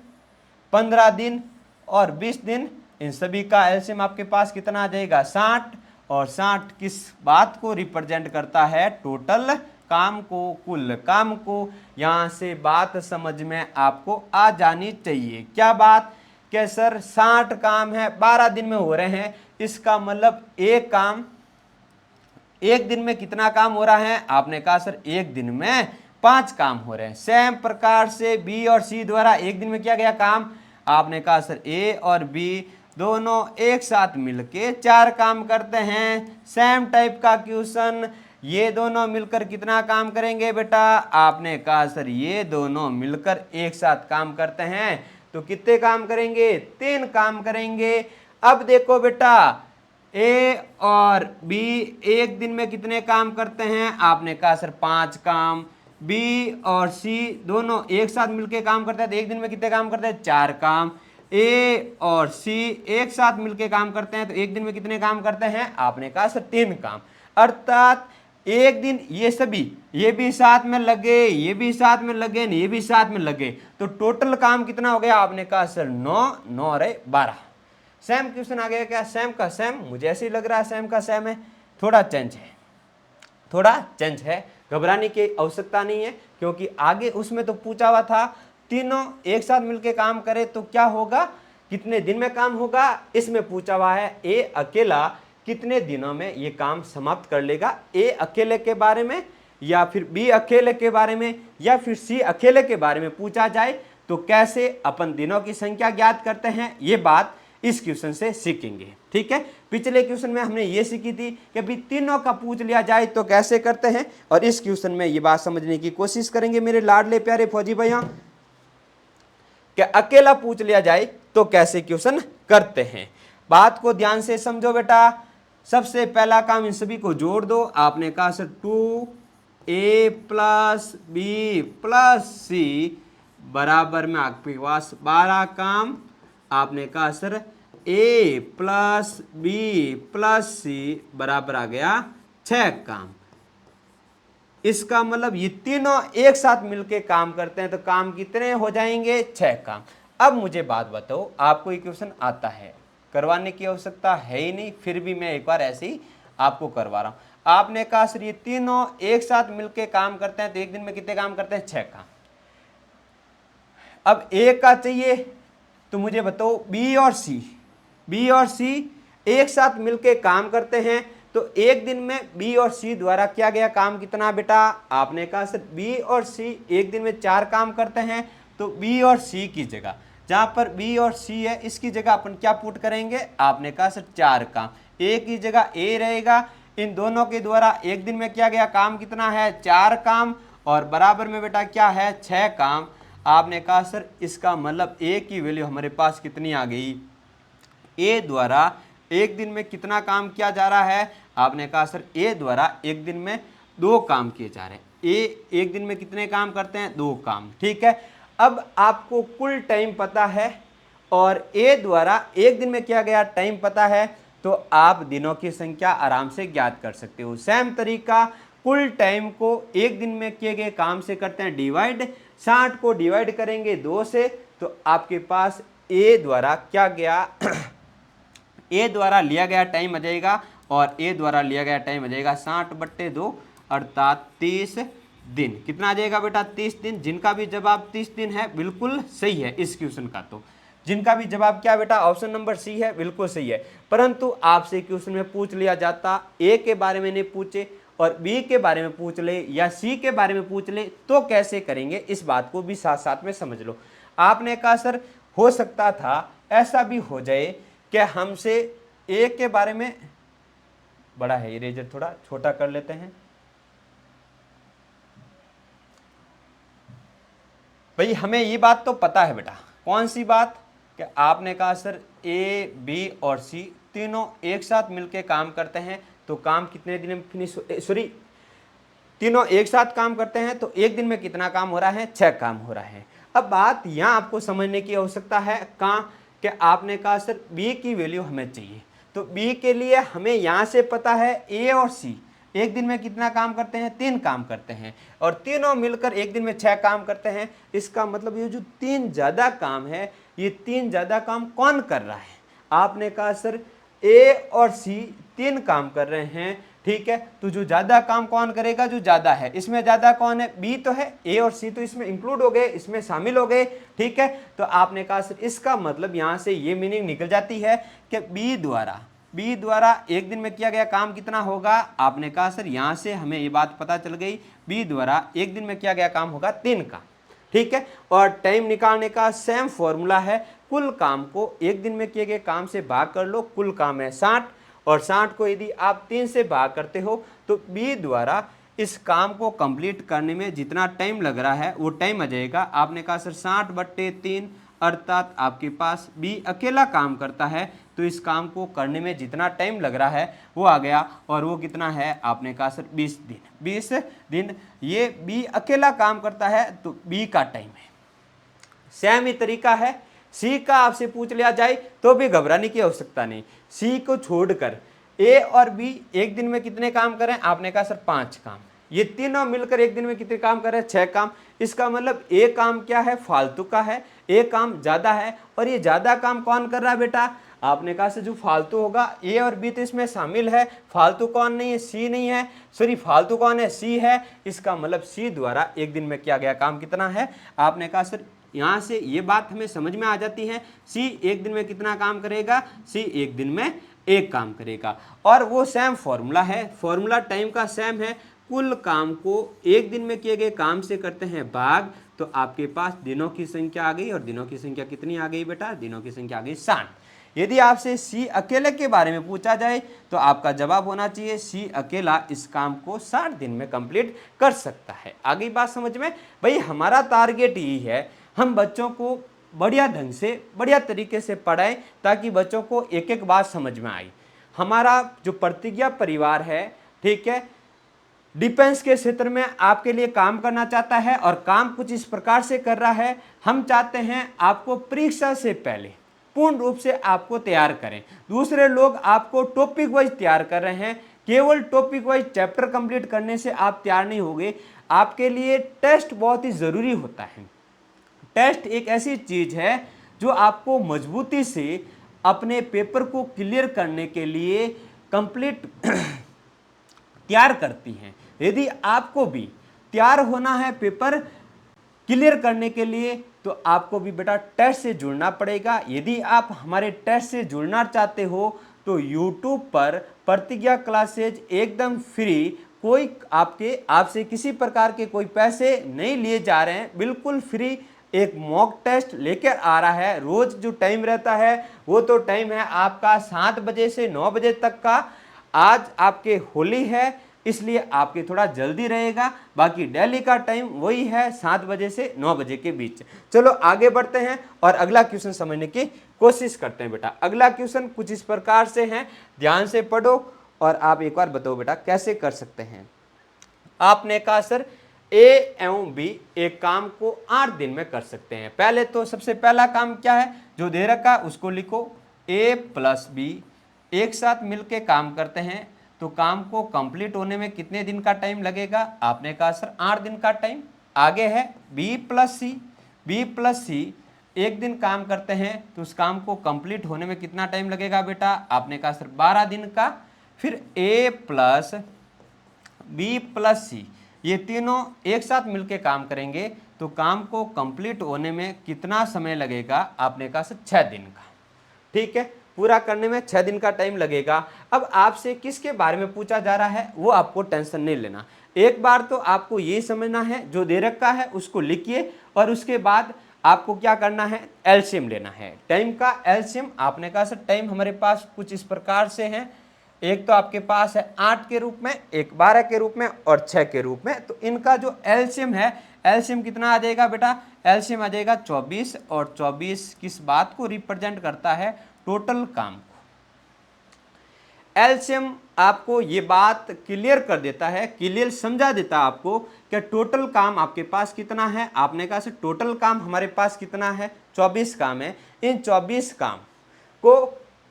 15 दिन और 20 दिन, इन सभी का एलसीएम आपके पास कितना आ जाएगा 60, और 60 किस बात को रिप्रेजेंट करता है, टोटल काम को, कुल काम को। यहां से बात समझ में आपको आ जानी चाहिए, क्या बात, कि सर 60 काम है 12 दिन में हो रहे हैं, इसका मतलब एक काम, एक दिन में कितना काम हो रहा है, आपने कहा सर एक दिन में 5 काम हो रहे हैं। सेम प्रकार से बी और सी द्वारा एक दिन में किया गया काम, आपने कहा सर ए और बी दोनों एक साथ मिलके 4 काम करते हैं। सेम टाइप का क्वेश्चन, ये दोनों मिलकर कितना काम करेंगे बेटा, आपने कहा सर ये दोनों मिलकर एक साथ काम करते हैं, तो कितने काम करेंगे, 3 काम करेंगे। अब देखो बेटा, ए और बी एक दिन में कितने काम करते हैं, आपने कहा सर 5 काम। बी और सी दोनों एक साथ मिलके काम करते हैं, तो एक दिन में कितने काम करते हैं, 4 काम। ए और सी एक साथ मिलके काम करते हैं, तो एक दिन में कितने काम करते हैं, आपने कहा सर 3 काम। अर्थात एक दिन ये सभी, ये भी साथ में लगे, ये भी साथ में लगे, ये भी साथ में लगे, तो टोटल काम कितना हो गया, आपने कहा सर 9, 9 रहे 12। सेम क्वेश्चन आ गया क्या, सेम का सेम, मुझे ऐसे ही लग रहा है सेम का सेम है, थोड़ा चेंज है, थोड़ा चेंज है, घबराने की आवश्यकता नहीं है, क्योंकि आगे उसमें तो पूछा हुआ था तीनों एक साथ मिलके काम करे तो क्या होगा, कितने दिन में काम होगा, इसमें पूछा हुआ है ए अकेला कितने दिनों में ये काम समाप्त कर लेगा। ए अकेले के बारे में या फिर बी अकेले के बारे में या फिर सी अकेले के बारे में पूछा जाए तो कैसे अपन दिनों की संख्या ज्ञात करते हैं, ये बात इस क्वेश्चन से सीखेंगे। ठीक है, पिछले क्वेश्चन में हमने ये सीखी थी कि अभी तीनों का पूछ लिया जाए तो कैसे करते हैं, और इस क्वेश्चन में ये बात समझने की कोशिश करेंगे मेरे लाडले प्यारे फौजी भैया, कि अकेला पूछ लिया जाए तो कैसे क्वेश्चन करते हैं। बात को ध्यान से समझो बेटा। सबसे पहला काम, इन सभी को जोड़ दो, आपने कहा sir 2a plus B plus C बराबर में आपके पास 12 काम, आपने कहा sir a plus B plus C बराबर आ गया 6 काम। इसका मतलब ये तीनों एक साथ मिलके काम करते हैं, तो काम कितने हो जाएंगे, 6 काम। अब मुझे बात बताओ, आपको ये क्वेश्चन आता है, करवाने की आवश्यकता है ही नहीं, फिर भी मैं एक बार ऐसे ही आपको करवा रहा हूं। आपने कहा सर ये तीनों एक साथ मिलके काम करते हैं, तो एक दिन में कितने काम करते हैं, 6 काम। अब ए का चाहिए, तो मुझे बताओ बी और सी एक साथ मिलके काम करते हैं, तो एक दिन में बी और सी द्वारा किया गया काम कितना बेटा, आपने कहा सर बी और सी एक दिन में 4 काम करते हैं, तो बी और सी की जगह, जहां पर बी और सी है इसकी जगह अपन क्या पुट करेंगे, आपने कहा सर 4 काम, ए की जगह ए रहेगा। इन दोनों के द्वारा एक दिन में किया गया काम कितना है, 4 काम, और बराबर में बेटा क्या है, 6 काम। आपने कहा सर इसका मतलब ए की वैल्यू हमारे पास कितनी आ गई, ए द्वारा एक दिन में कितना काम किया जा रहा है, आपने कहा सर ए द्वारा एक दिन में 2 काम किए जा रहे हैं। ए एक दिन में कितने काम करते हैं, 2 काम। ठीक है, अब आपको कुल टाइम पता है और ए द्वारा एक दिन में किया गया टाइम पता है, तो आप दिनों की संख्या आराम से ज्ञात कर सकते हो। सेम तरीका, कुल टाइम को एक दिन में किए गए काम से करते हैं डिवाइड, 60 को डिवाइड करेंगे 2 से, तो आपके पास ए द्वारा क्या गया ए द्वारा लिया गया टाइम आ जाएगा, और ए द्वारा लिया गया टाइम आ जाएगा 60/2 अर्थात 30 दिन। कितना आ जाएगा बेटा, 30 दिन। जिनका भी जवाब 30 दिन है बिल्कुल सही है इस क्वेश्चन का, तो जिनका भी जवाब क्या बेटा, ऑप्शन नंबर सी है, बिल्कुल सही है। परंतु आपसे क्वेश्चन में पूछ लिया जाता, ए के बारे में नहीं पूछे और बी के बारे में पूछ ले या सी के बारे में पूछ ले, तो कैसे करेंगे, इस बात को भी साथ साथ में समझ लो। आपने कहा सर हो सकता था ऐसा भी हो जाए कि हमसे ए के बारे में, बड़ा है इरेजर, थोड़ा छोटा कर लेते हैं भाई, हमें ये बात तो पता है बेटा, कौन सी बात, कि आपने कहा सर ए बी और सी तीनों एक साथ मिलके काम करते हैं, तो काम कितने दिन में फिनिश, तीनों एक साथ काम करते हैं, तो एक दिन में कितना काम हो रहा है, 6 काम हो रहा है। अब बात यहाँ आपको समझने की आवश्यकता है कहाँ कि आपने कहा सर बी की वैल्यू हमें चाहिए, तो बी के लिए हमें यहाँ से पता है ए और सी एक दिन में कितना काम करते हैं, 3 काम करते हैं, और तीनों मिलकर एक दिन में 6 काम करते हैं। इसका मतलब ये जो 3 ज़्यादा काम है, ये 3 ज़्यादा काम कौन कर रहा है? आपने कहा सर ए और सी 3 काम कर रहे हैं, ठीक है, तो जो ज़्यादा काम कौन करेगा? जो ज़्यादा है। इसमें ज़्यादा कौन है? बी तो है, ए और सी तो इसमें इंक्लूड हो गए, इसमें शामिल हो गए, ठीक है। तो आपने कहा सर इसका मतलब यहाँ से ये मीनिंग निकल जाती है कि बी द्वारा एक दिन में किया गया काम कितना होगा? आपने कहा सर यहाँ से हमें ये बात पता चल गई, बी द्वारा एक दिन में किया गया काम होगा 3 का, ठीक है। और टाइम निकालने का सेम फॉर्मूला है, कुल काम को एक दिन में किए गए काम से भाग कर लो, कुल काम है 60, और 60 को यदि आप 3 से भाग करते हो तो बी द्वारा इस काम को कंप्लीट करने में जितना टाइम लग रहा है वो टाइम आ जाएगा। आपने कहा सर 60/3 अर्थात आपके पास बी अकेला काम करता है, तो इस काम को करने में जितना टाइम लग रहा है वो आ गया, और वो कितना है? आपने कहा सर 20 दिन। 20 दिन ये बी अकेला काम करता है, तो बी का टाइम है। सेम ही तरीका है, सी का आपसे पूछ लिया जाए तो भी घबराने की आवश्यकता नहीं। सी को छोड़कर ए और बी एक दिन में कितने काम करें? आपने कहा सर 5 काम। ये तीनों मिलकर एक दिन में कितने काम कर रहे हैं? 6 काम। इसका मतलब ए काम क्या है? फालतू का है, ए काम ज़्यादा है, और ये ज़्यादा काम कौन कर रहा है बेटा? आपने कहा सर जो फालतू होगा, ए और बी तो इसमें शामिल है, फालतू कौन नहीं है? सी नहीं है, सॉरी फालतू कौन है? सी है। इसका मतलब सी द्वारा एक दिन में किया गया काम कितना है? आपने कहा सर यहाँ से ये बात हमें समझ में आ जाती है, सी एक दिन में कितना काम करेगा? सी एक दिन में 1 काम करेगा, और वो सेम फॉर्मूला है, फॉर्मूला टाइम का सेम है, कुल काम को एक दिन में किए गए काम से करते हैं भाग, तो आपके पास दिनों की संख्या आ गई, और दिनों की संख्या कितनी आ गई बेटा? दिनों की संख्या आ गई 60। यदि आपसे सी अकेले के बारे में पूछा जाए तो आपका जवाब होना चाहिए सी अकेला इस काम को 60 दिन में कंप्लीट कर सकता है। आगे बात समझ में? भाई हमारा टारगेट यही है, हम बच्चों को बढ़िया ढंग से बढ़िया तरीके से पढ़ाएं ताकि बच्चों को एक एक बात समझ में आए। हमारा जो प्रतिज्ञा परिवार है, ठीक है, डिफेंस के क्षेत्र में आपके लिए काम करना चाहता है, और काम कुछ इस प्रकार से कर रहा है। हम चाहते हैं आपको परीक्षा से पहले पूर्ण रूप से आपको तैयार करें। दूसरे लोग आपको टॉपिक वाइज तैयार कर रहे हैं, केवल टॉपिक वाइज चैप्टर कंप्लीट करने से आप तैयार नहीं होंगे। आपके लिए टेस्ट बहुत ही ज़रूरी होता है। टेस्ट एक ऐसी चीज़ है जो आपको मजबूती से अपने पेपर को क्लियर करने के लिए कंप्लीट तैयार करती हैं। यदि आपको भी तैयार होना है पेपर क्लियर करने के लिए, तो आपको भी बेटा टेस्ट से जुड़ना पड़ेगा। यदि आप हमारे टेस्ट से जुड़ना चाहते हो तो YouTube पर प्रतिज्ञा क्लासेज एकदम फ्री, कोई आपसे किसी प्रकार के कोई पैसे नहीं लिए जा रहे हैं, बिल्कुल फ्री एक मॉक टेस्ट लेकर आ रहा है। रोज जो टाइम रहता है वो तो टाइम है आपका 7 बजे से 9 बजे तक का। आज आपके होली है इसलिए आपके थोड़ा जल्दी रहेगा, बाकी डेली का टाइम वही है 7 बजे से 9 बजे के बीच। चलो आगे बढ़ते हैं और अगला क्वेश्चन समझने की कोशिश करते हैं बेटा। अगला क्वेश्चन कुछ इस प्रकार से है, ध्यान से पढ़ो और आप एक बार बताओ बेटा कैसे कर सकते हैं। आपने कहा सर ए एवं बी एक काम को 8 दिन में कर सकते हैं। पहले तो सबसे पहला काम क्या है जो दे रखा उसको लिखो, ए प्लस बी एक साथ मिलके काम करते हैं, तो काम को कंप्लीट होने में कितने दिन का टाइम लगेगा? आपने कहा सर 8 दिन का टाइम। आगे है बी प्लस सी एक दिन काम करते हैं, तो उस काम को कंप्लीट होने में कितना टाइम लगेगा बेटा? आपने कहा सर 12 दिन का। फिर ए प्लस बी प्लस सी ये तीनों एक साथ मिलके काम करेंगे, तो काम को कंप्लीट होने में कितना समय लगेगा? आपने कहा सर 6 दिन का। ठीक है, पूरा करने में 6 दिन का टाइम लगेगा। अब आपसे किसके बारे में पूछा जा रहा है वो आपको टेंशन नहीं लेना। एक बार तो आपको ये समझना है जो दे रखा है उसको लिखिए, और उसके बाद आपको क्या करना है? एलसीएम लेना है। टाइम का एलसीएम, आपने कहा सर टाइम हमारे पास कुछ इस प्रकार से है, एक तो आपके पास है 8 के रूप में, एक 12 के रूप में और 6 के रूप में। तो इनका जो एलसीएम है, एलसीएम कितना आ जाएगा बेटा? एलसीएम आ जाएगा 24, और 24 किस बात को रिप्रेजेंट करता है? टोटल काम को। एलसीएम आपको ये बात क्लियर कर देता है, क्लियर समझा देता है आपको कि टोटल काम आपके पास कितना है। आपने कहा सर टोटल काम हमारे पास कितना है, 24 काम है। इन 24 काम को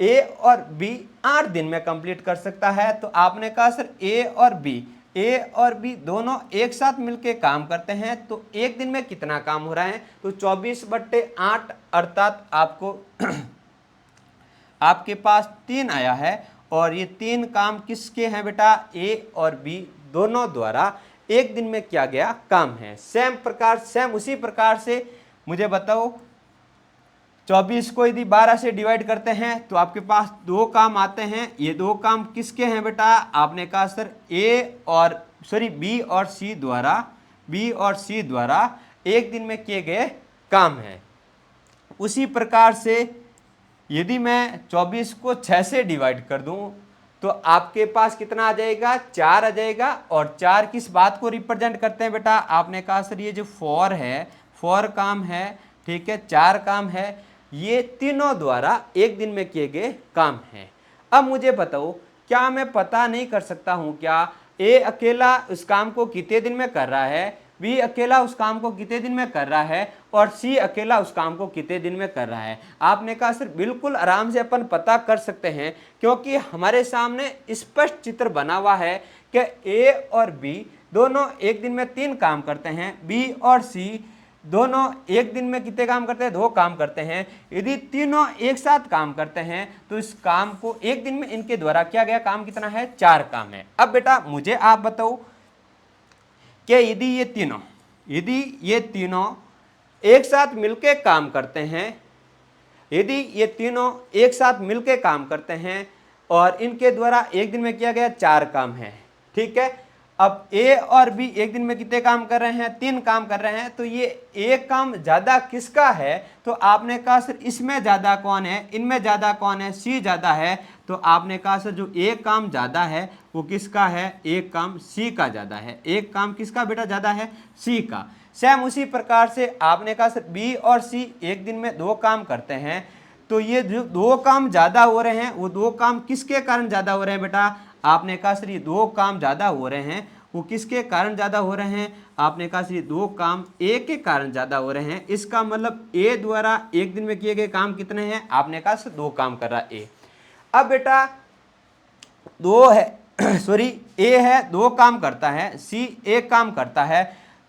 ए और बी 8 दिन में कंप्लीट कर सकता है। तो आपने कहा सर ए और बी दोनों एक साथ मिलके काम करते हैं तो एक दिन में कितना काम हो रहा है, तो 24/8 अर्थात आपको आपके पास 3 आया है। और ये 3 काम किसके हैं बेटा, ए और बी दोनों द्वारा एक दिन में किया गया काम है। सेम उसी प्रकार से मुझे बताओ 24 को यदि 12 से डिवाइड करते हैं तो आपके पास 2 काम आते हैं। ये 2 काम किसके हैं बेटा, आपने कहा सर बी और सी द्वारा एक दिन में किए गए काम है। उसी प्रकार से यदि मैं 24 को 6 से डिवाइड कर दूं तो आपके पास कितना आ जाएगा, 4 आ जाएगा। और 4 किस बात को रिप्रेजेंट करते हैं बेटा, आपने कहा सर ये जो 4 है, 4 काम है, ठीक है, 4 काम है, ये तीनों द्वारा एक दिन में किए गए काम हैं। अब मुझे बताओ क्या मैं पता नहीं कर सकता हूं क्या ए अकेला उस काम को कितने दिन में कर रहा है, बी अकेला उस काम को कितने दिन में कर रहा है और सी अकेला उस काम को कितने दिन में कर रहा है। आपने कहा सर बिल्कुल आराम से अपन पता कर सकते हैं क्योंकि हमारे सामने स्पष्ट चित्र बना हुआ है कि ए और बी दोनों एक दिन में 3 काम करते हैं, बी और सी दोनों एक दिन में कितने काम करते हैं, 2 काम करते हैं। यदि तीनों एक साथ काम करते हैं तो इस काम को एक दिन में इनके द्वारा किया गया काम कितना है, 4 काम है। अब बेटा मुझे आप बताओ कि यदि ये तीनों एक साथ मिलके काम करते हैं, यदि ये तीनों एक साथ मिलके काम करते हैं और इनके द्वारा एक दिन में किया गया 4 काम है, ठीक है। अब ए और बी एक दिन में कितने काम कर रहे हैं, 3 काम कर रहे हैं। तो ये एक काम ज्यादा किसका है, तो आपने कहा सर इसमें ज्यादा कौन है, इनमें ज्यादा कौन है, सी ज्यादा है। तो आपने कहा सर जो एक काम ज्यादा है वो किसका है, एक काम सी का ज्यादा है। एक काम किसका बेटा ज्यादा है, सी का। सेम उसी प्रकार से आपने कहा सर बी और सी एक दिन में 2 काम करते हैं। तो ये जो 2 काम ज्यादा हो रहे हैं वो 2 काम किसके कारण ज्यादा हो रहे हैं बेटा, आपने कहा सर ये 2 काम ज्यादा हो रहे हैं वो किसके कारण ज्यादा हो रहे हैं, आपने कहा सर ये 2 काम ए के कारण ज्यादा हो रहे हैं। इसका मतलब ए द्वारा एक दिन में किए गए काम कितने हैं, आपने कहा सर 2 काम कर रहा ए। अब बेटा 2 है ए है 2 काम करता है, सी 1 काम करता है,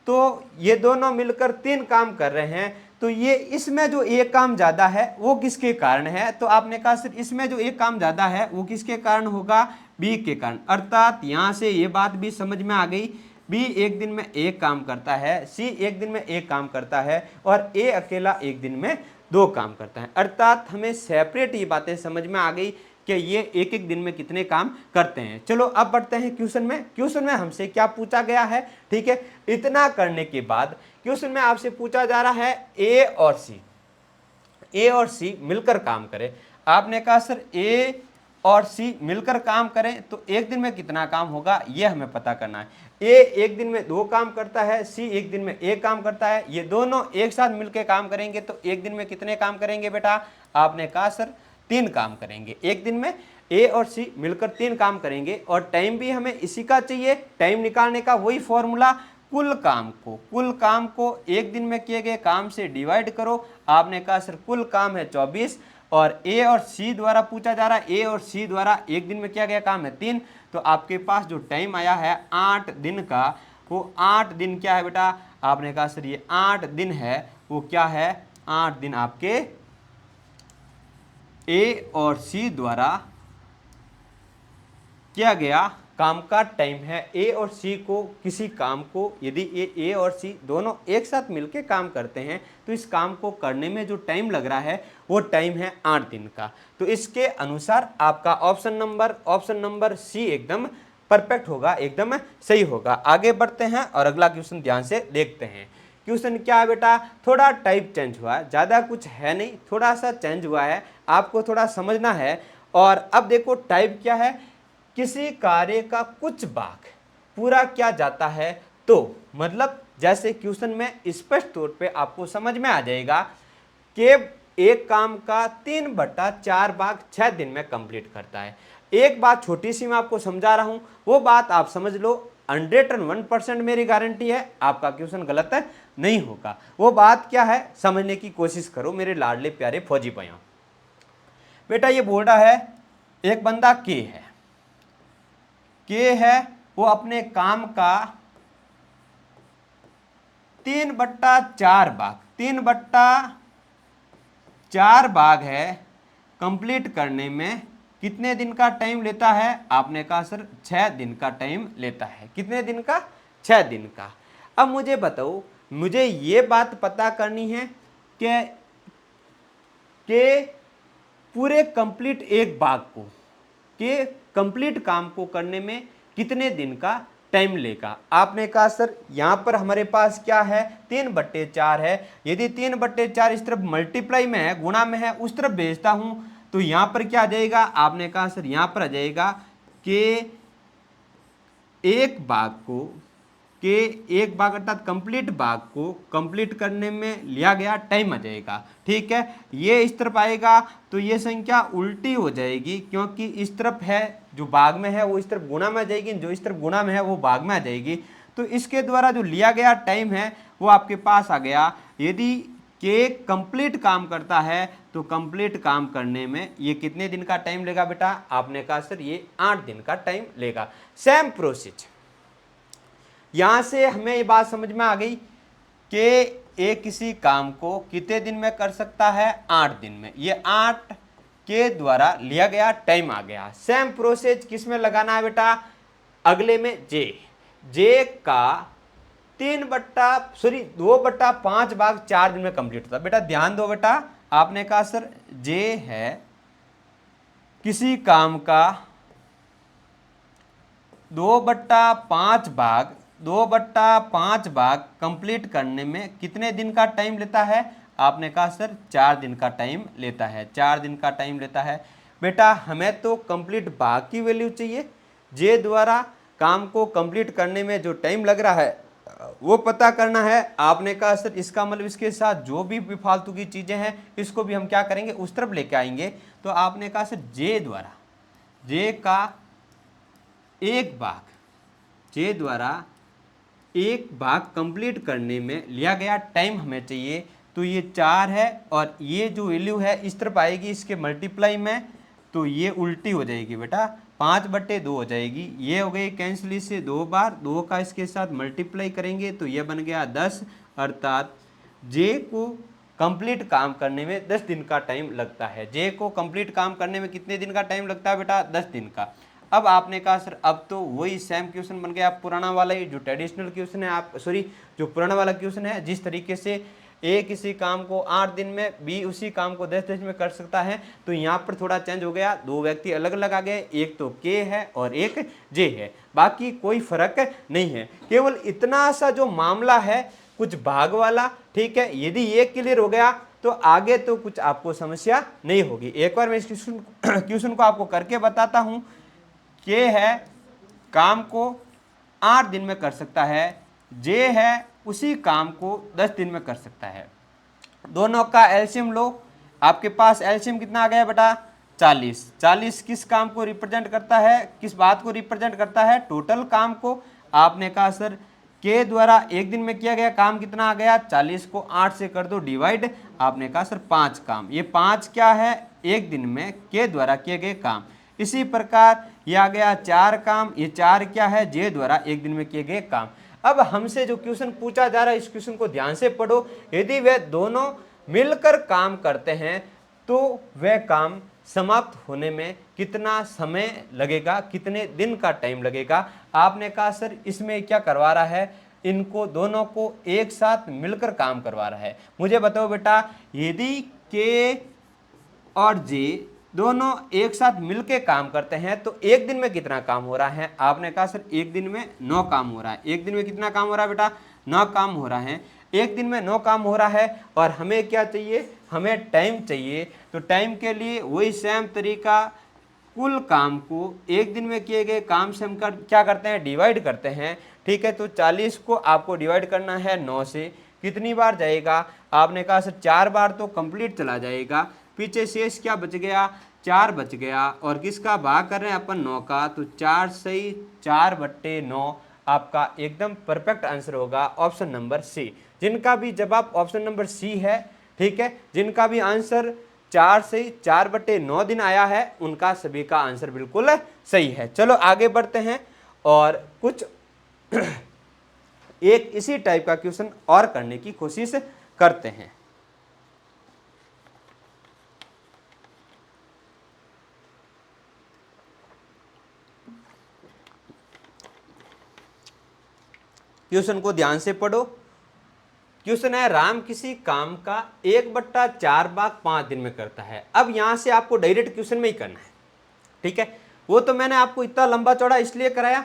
तो ये दोनों मिलकर 3 काम कर रहे हैं। तो ये इसमें जो एक काम ज्यादा है वो किसके कारण है, तो आपने कहा सर इसमें जो एक काम ज्यादा है वो किसके कारण होगा, बी के कारण। अर्थात यहां से ये बात भी समझ में आ गई, बी एक दिन में 1 काम करता है, सी एक दिन में 1 काम करता है और ए अकेला एक दिन में 2 काम करता है। अर्थात हमें सेपरेट ये बातें समझ में आ गई कि ये एक एक दिन में कितने काम करते हैं। चलो अब बढ़ते हैं क्वेश्चन में। क्वेश्चन में हमसे क्या पूछा गया है, ठीक है। इतना करने के बाद क्वेश्चन में आपसे पूछा जा रहा है ए और सी मिलकर काम करें। आपने कहा सर ए और सी मिलकर काम करें तो एक दिन में कितना काम होगा ये हमें पता करना है। ए एक दिन में 2 काम करता है, सी एक दिन में 1 काम करता है। ये दोनों एक साथ मिलकर काम करेंगे तो एक दिन में कितने काम करेंगे बेटा, आपने कहा सर 3 काम करेंगे। एक दिन में ए और सी मिलकर 3 काम करेंगे और टाइम भी हमें इसी का चाहिए। टाइम निकालने का वही फॉर्मूला, कुल काम को एक दिन में किए गए काम से डिवाइड करो। आपने कहा सर कुल काम है 24 और ए और सी द्वारा पूछा जा रहा है, ए और सी द्वारा एक दिन में किया गया काम है 3। तो आपके पास जो टाइम आया है 8 दिन का, वो 8 दिन क्या है बेटा, आपने कहा सर ये 8 दिन है, वो क्या है 8 दिन आपके ए और सी द्वारा किया गया काम का टाइम है। ए और सी को किसी काम को यदि ए और सी दोनों एक साथ मिलकर काम करते हैं तो इस काम को करने में जो टाइम लग रहा है वो टाइम है 8 दिन का। तो इसके अनुसार आपका ऑप्शन नंबर सी एकदम परफेक्ट होगा, एकदम सही होगा। आगे बढ़ते हैं और अगला क्वेश्चन ध्यान से देखते हैं। क्वेश्चन क्या है बेटा, थोड़ा टाइप चेंज हुआ है, ज़्यादा कुछ है नहीं, थोड़ा सा चेंज हुआ है, आपको थोड़ा समझना है। और अब देखो टाइप क्या है, किसी कार्य का कुछ भाग पूरा किया जाता है तो मतलब जैसे क्वेश्चन में स्पष्ट तौर पे आपको समझ में आ जाएगा कि एक काम का 3/4 भाग 6 दिन में कंप्लीट करता है। एक बात छोटी सी मैं आपको समझा रहा हूं, वो बात आप समझ लो। 101% मेरी गारंटी है आपका क्वेश्चन गलत है नहीं होगा। वो बात क्या है समझने की कोशिश करो मेरे लाडले प्यारे फौजी भाइयों। बेटा ये बोल रहा है एक बंदा के है वो अपने काम का 3/4 भाग है कंप्लीट करने में कितने दिन का टाइम लेता है? आपने कहा सर 6 दिन का टाइम लेता है। कितने दिन का? 6 दिन का। अब मुझे बताओ, मुझे ये बात पता करनी है कि पूरे कंप्लीट एक भाग को के कंप्लीट काम को करने में कितने दिन का टाइम लेगा। आपने कहा सर यहां पर हमारे पास क्या है 3/4 है। यदि 3/4 इस तरफ मल्टीप्लाई में है, गुणा में है, उस तरफ भेजता हूं तो यहां पर क्या आ जाएगा? आपने कहा सर यहां पर आ जाएगा कि एक भाग अर्थात कंप्लीट भाग को कंप्लीट करने में लिया गया टाइम आ जाएगा। ठीक है, ये इस तरफ आएगा तो ये संख्या उल्टी हो जाएगी, क्योंकि इस तरफ है जो भाग में है वो इस तरफ गुणा में आ जाएगी, जो इस तरफ गुणा में है वो भाग में आ जाएगी। तो इसके द्वारा जो लिया गया टाइम है वो आपके पास आ गया। यदि के कंप्लीट काम करता है तो कंप्लीट काम करने में ये कितने दिन का टाइम लेगा बेटा? आपने कहा सर ये 8 दिन का टाइम लेगा। सेम प्रोसेस यहां से हमें ये बात समझ में आ गई कि एक किसी काम को कितने दिन में कर सकता है? 8 दिन में। ये 8 के द्वारा लिया गया टाइम आ गया। सेम प्रोसेस किस में लगाना है बेटा? अगले में जे का 2/5 भाग 4 दिन में कंप्लीट होता है। बेटा ध्यान दो बेटा, आपने कहा सर जे है किसी काम का 2/5 भाग कंप्लीट करने में कितने दिन का टाइम लेता है? आपने कहा सर 4 दिन का टाइम लेता है। 4 दिन का टाइम लेता है। बेटा हमें तो कंप्लीट भाग की वैल्यू चाहिए, जे द्वारा काम को कंप्लीट करने में जो टाइम लग रहा है वो पता करना है। आपने कहा सर इसका मतलब इसके साथ जो भी फालतू की चीजें हैं इसको भी हम क्या करेंगे? उस तरफ लेके आएंगे। तो आपने कहा सर जे द्वारा एक भाग कंप्लीट करने में लिया गया टाइम हमें चाहिए। तो ये 4 है और ये जो वैल्यू है इस तरफ आएगी इसके मल्टीप्लाई में, तो ये उल्टी हो जाएगी बेटा, 5/2 हो जाएगी। ये हो गई कैंसिल इससे 2 बार, 2 का इसके साथ मल्टीप्लाई करेंगे तो ये बन गया 10, अर्थात जे को कंप्लीट काम करने में 10 दिन का टाइम लगता है। जे को कंप्लीट काम करने में कितने दिन का टाइम लगता है बेटा? 10 दिन का। अब आपने कहा सर अब तो वही सेम क्वेश्चन बन गया पुराना वाला ही, जो ट्रेडिशनल क्वेश्चन है जो पुराना वाला क्वेश्चन है, जिस तरीके से ए किसी काम को 8 दिन में, बी उसी काम को 10 दिन में कर सकता है। तो यहाँ पर थोड़ा चेंज हो गया, 2 व्यक्ति अलग अलग आ गए, एक तो के है और एक जे है, बाकी कोई फर्क नहीं है। केवल इतना सा जो मामला है कुछ भाग वाला, ठीक है। यदि ये क्लियर हो गया तो आगे तो कुछ आपको समस्या नहीं होगी। एक बार मैं इस क्वेश्चन को आपको करके बताता हूं। के है काम को 8 दिन में कर सकता है, जे है उसी काम को 10 दिन में कर सकता है। दोनों का एलसीएम लो। आपके पास एलसीएम कितना आ गया बेटा? 40। 40 किस काम को रिप्रेजेंट करता है? किस बात को रिप्रेजेंट करता है? टोटल काम को। आपने कहा सर के द्वारा एक दिन में किया गया काम कितना आ गया? 40 को 8 से कर दो डिवाइड। आपने कहा सर 5 काम। ये 5 क्या है? एक दिन में के द्वारा किए गए काम। इसी प्रकार ये आ गया 4 काम। ये 4 क्या है? जे द्वारा एक दिन में किए गए काम। अब हमसे जो क्वेश्चन पूछा जा रहा है इस क्वेश्चन को ध्यान से पढ़ो। यदि वे दोनों मिलकर काम करते हैं तो वह काम समाप्त होने में कितना समय लगेगा, कितने दिन का टाइम लगेगा? आपने कहा सर इसमें क्या करवा रहा है? इनको दोनों को एक साथ मिलकर काम करवा रहा है। मुझे बताओ बेटा, यदि के और जे दोनों एक साथ मिलके काम करते हैं तो एक दिन में कितना काम हो रहा है? आपने कहा सर एक दिन में 9 काम हो रहा है। एक दिन में कितना काम हो रहा है बेटा? 9 काम हो रहा है। एक दिन में 9 काम हो रहा है और हमें क्या चाहिए? हमें टाइम चाहिए। तो टाइम के लिए वही सेम तरीका, कुल काम को एक दिन में किए गए काम से हम क्या करते हैं? डिवाइड करते हैं। ठीक है, तो 40 को आपको डिवाइड करना है 9 से। कितनी बार जाएगा? आपने कहा सर 4 बार तो कंप्लीट चला जाएगा। पीछे शेष क्या बच गया? 4 बच गया। और किसका भाग कर रहे हैं अपन? 9 का। तो 4 सही 4/9 आपका एकदम परफेक्ट आंसर होगा ऑप्शन नंबर सी। जिनका भी जवाब ऑप्शन नंबर सी है, ठीक है, जिनका भी आंसर 4 से 4/9 दिन आया है उनका सभी का आंसर बिल्कुल सही है। चलो आगे बढ़ते हैं और कुछ एक इसी टाइप का क्वेश्चन और करने की कोशिश करते हैं। क्वेश्चन को ध्यान से पढ़ो। क्वेश्चन है राम किसी काम का 1/4 भाग 5 दिन में करता है। अब यहां से आपको डायरेक्ट क्वेश्चन में ही करना है, ठीक है। वो तो मैंने आपको इतना लंबा चौड़ा इसलिए कराया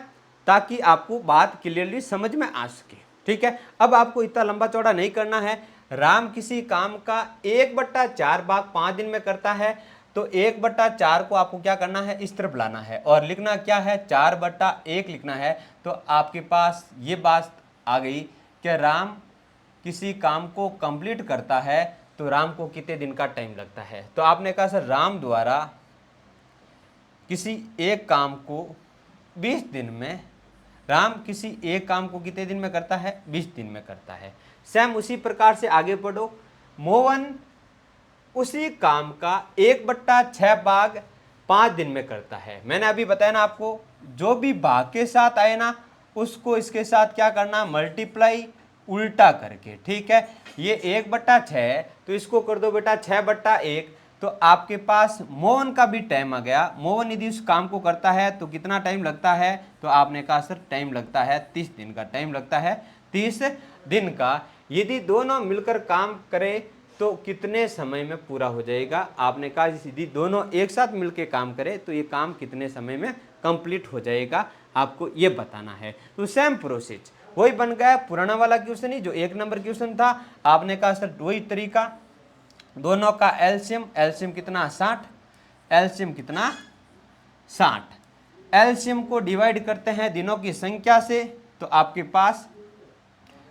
ताकि आपको बात क्लियरली समझ में आ सके, ठीक है। अब आपको इतना लंबा चौड़ा नहीं करना है। राम किसी काम का 1/4 भाग 5 दिन में करता है, तो 1/4 को आपको क्या करना है? इस तरफ लाना है और लिखना क्या है? 4/1 लिखना है। तो आपके पास ये बात आ गई कि राम किसी काम को कंप्लीट करता है तो राम को कितने दिन का टाइम लगता है। तो आपने कहा सर राम द्वारा किसी एक काम को 20 दिन में, राम किसी एक काम को कितने दिन में करता है? 20 दिन में करता है। सेम उसी प्रकार से आगे पढ़ो। मोहन उसी काम का 1/6 भाग 5 दिन में करता है। मैंने अभी बताया ना आपको, जो भी भाग के साथ आए ना उसको इसके साथ क्या करना? मल्टीप्लाई उल्टा करके, ठीक है। ये 1/6 है तो इसको कर दो बेटा 6/1। तो आपके पास मोहन का भी टाइम आ गया। मोहन यदि उस काम को करता है तो कितना टाइम लगता है? तो आपने कहा सर टाइम लगता है 30 दिन का। टाइम लगता है 30 दिन का। यदि दोनों मिलकर काम करें तो कितने समय में पूरा हो जाएगा? आपने कहा यदि दोनों एक साथ मिलकर काम करें तो ये काम कितने समय में कंप्लीट हो जाएगा, आपको ये बताना है। तो सेम प्रोसेस वही बन गया पुराना वाला क्वेश्चन ही जो 1 नंबर क्वेश्चन था। आपने कहा सर वही तरीका, दोनों का एलसीएम, एलसीएम कितना? 60। एलसीएम कितना? 60। एलसीएम को डिवाइड करते हैं दिनों की संख्या से, तो आपके पास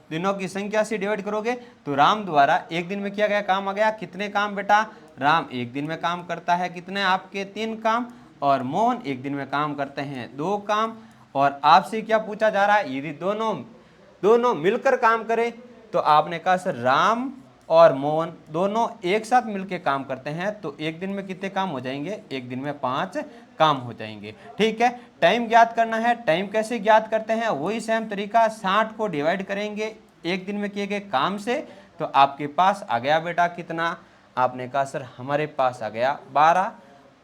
दिनों की संख्या से डिवाइड करोगे तो राम द्वारा एक दिन में किया गया काम आ गया। कितने काम बेटा? राम एक दिन में काम करता है कितने? आपके 3 काम। और मोहन एक दिन में काम करते हैं 2 काम। और आपसे क्या पूछा जा रहा है? यदि दोनों मिलकर काम करें तो आपने कहा सर राम और मोहन दोनों एक साथ मिलकर काम करते हैं तो एक दिन में कितने काम हो जाएंगे? एक दिन में 5 काम हो जाएंगे, ठीक है। टाइम ज्ञात करना है। टाइम कैसे ज्ञात करते हैं? वही सेम तरीका, 60 को डिवाइड करेंगे एक दिन में किए गए काम से, तो आपके पास आ गया बेटा कितना? आपने कहा सर हमारे पास आ गया 12,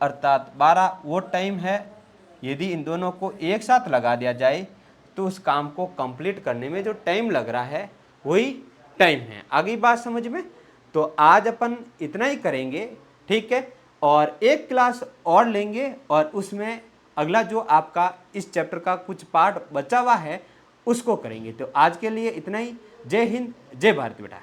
अर्थात 12 वो टाइम है। यदि इन दोनों को एक साथ लगा दिया जाए तो उस काम को कंप्लीट करने में जो टाइम लग रहा है वही टाइम है। आगे बात समझ में? तो आज अपन इतना ही करेंगे, ठीक है। और एक क्लास और लेंगे और उसमें अगला जो आपका इस चैप्टर का कुछ पार्ट बचा हुआ है उसको करेंगे। तो आज के लिए इतना ही। जय हिंद, जय भारत बेटा।